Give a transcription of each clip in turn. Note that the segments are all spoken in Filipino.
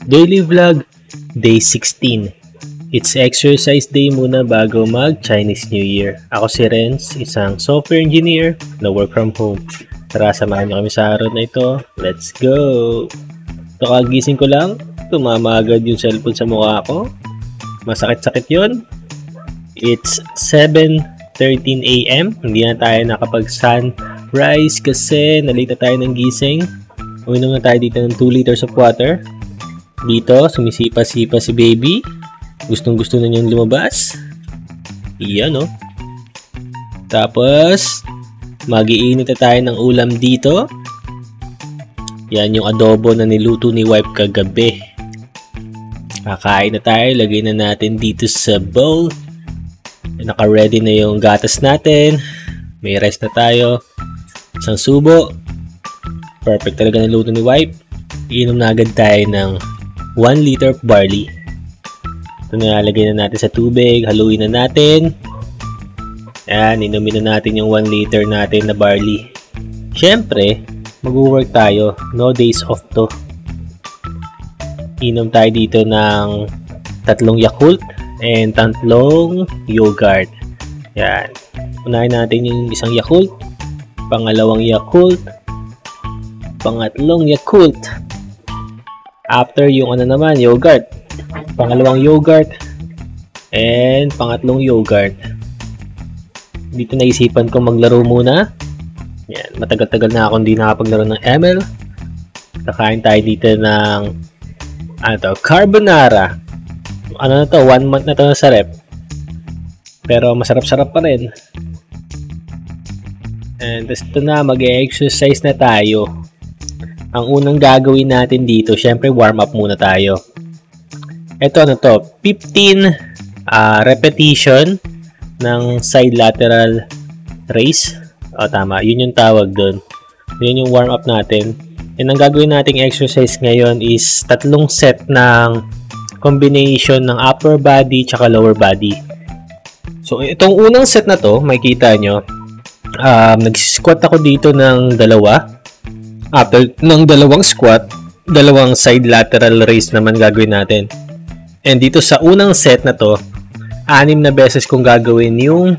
Daily vlog, day 16. It's exercise day muna bago mag-Chinese New Year. Ako si Renz, isang software engineer na work from home. Tara, samahan niyo kami sa araw na ito. Let's go! Ito kagising ko lang, tumama agad yung cellphone sa mukha ko. Masakit-sakit yun. It's 7:13 AM. Hindi na tayo nakapag-sunrise kasi nalita tayo ng gising. Uminom na tayo dito ng 2 liters of water. Dito, sumisipa-sipa si baby. Gustong-gusto na niyang lumabas. Iyan, oh. Tapos, mag-iinit na tayo ng ulam dito. Yan yung adobo na niluto ni wife kagabi. Kakain na tayo. Lagay na natin dito sa bowl. Naka-ready na yung gatas natin. May rice na tayo. Isang subo. Perfect talaga niluto ni wife. Iinom na agad tayo ng 1 liter of barley. Ito na, lagay na natin sa tubig. Haluin na natin. Ayan, inumin na natin yung 1 liter natin na barley. Siyempre, mag-work tayo. No days off to. Inom tayo dito ng 3 Yakult and 3 yogurt. Ayan. Unahin natin yung isang Yakult. Pangalawang Yakult. Pangatlong Yakult. After yung ano naman, yogurt. Pangalawang yogurt. And pangatlong yogurt. Dito naisipan ko maglaro muna. Yan, matagal-tagal na ako hindi nakapaglaro ng ML. Kakain tayo dito ng carbonara. Ano na to, 1 month na to sa rep. Pero masarap-sarap pa rin. And ito na, mag-exercise na tayo. Ang unang gagawin natin dito, syempre warm up muna tayo. Ito ano to, 15 repetition ng side lateral raise. O tama, yun yung tawag doon. Yun yung warm up natin. And ang gagawin nating exercise ngayon is 3 set ng combination ng upper body tsaka lower body. So itong unang set na to, makikita nyo, nag-squat ako dito ng 2. After ng 2 squat, 2 side lateral raise naman gagawin natin. And dito sa unang set na to, 6 na beses kong gagawin yung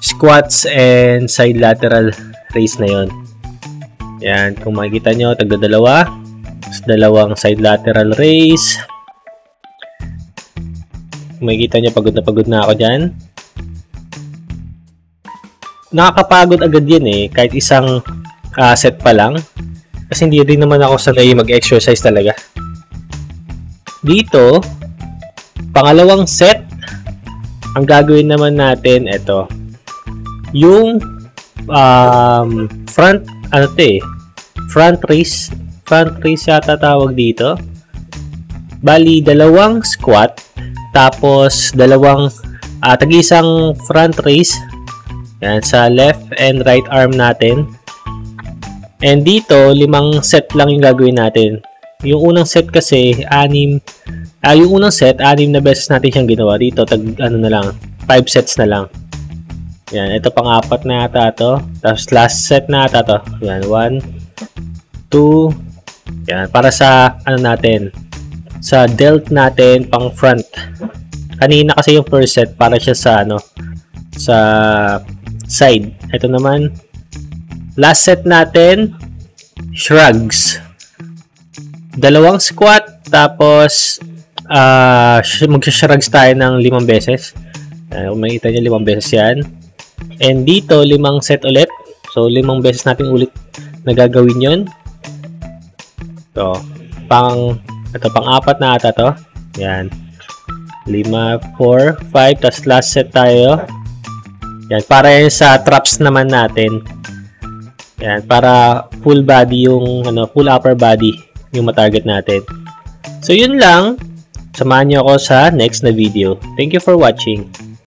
squats and side lateral raise na yon. Yan, kung makikita nyo, tagda 2. 2 side lateral raise. Kung makikita nyo, pagod na ako dyan. Nakakapagod agad yan eh, kahit isang set pa lang. Kasi hindi rin naman ako sanay mag-exercise talaga. Dito, pangalawang set, ang gagawin naman natin, ito. Yung front raise. Front raise yata tawag dito. Bali, 2 squat, tapos 2 tag-isang front raise. Yan, sa left and right arm natin. And dito, 5 set lang yung gagawin natin. Yung unang set kasi, 6 na beses natin siyang ginawa. Dito, 5 sets na lang. Yan, ito pang-4 na ata to. Tapos last set na ata to. Yan, 1, 2. Yan, para sa, sa delt natin, pang front. Kanina kasi yung first set, para siya sa, sa side. Ito naman, last set natin, shrugs. 2 squat, tapos mag-shrugs tayo ng 5 beses. Kung makikita nyo, 5 beses yan. And dito, 5 set ulit. So, 5 beses natin ulit nagagawin yun. So, pang-4 na ata to. Yan. 5, 4, 5, tapos last set tayo. Yan, para yan sa traps naman natin. Yan, para full body yung, full upper body yung matarget natin. So, yun lang. Samahan niyo ako sa next na video. Thank you for watching.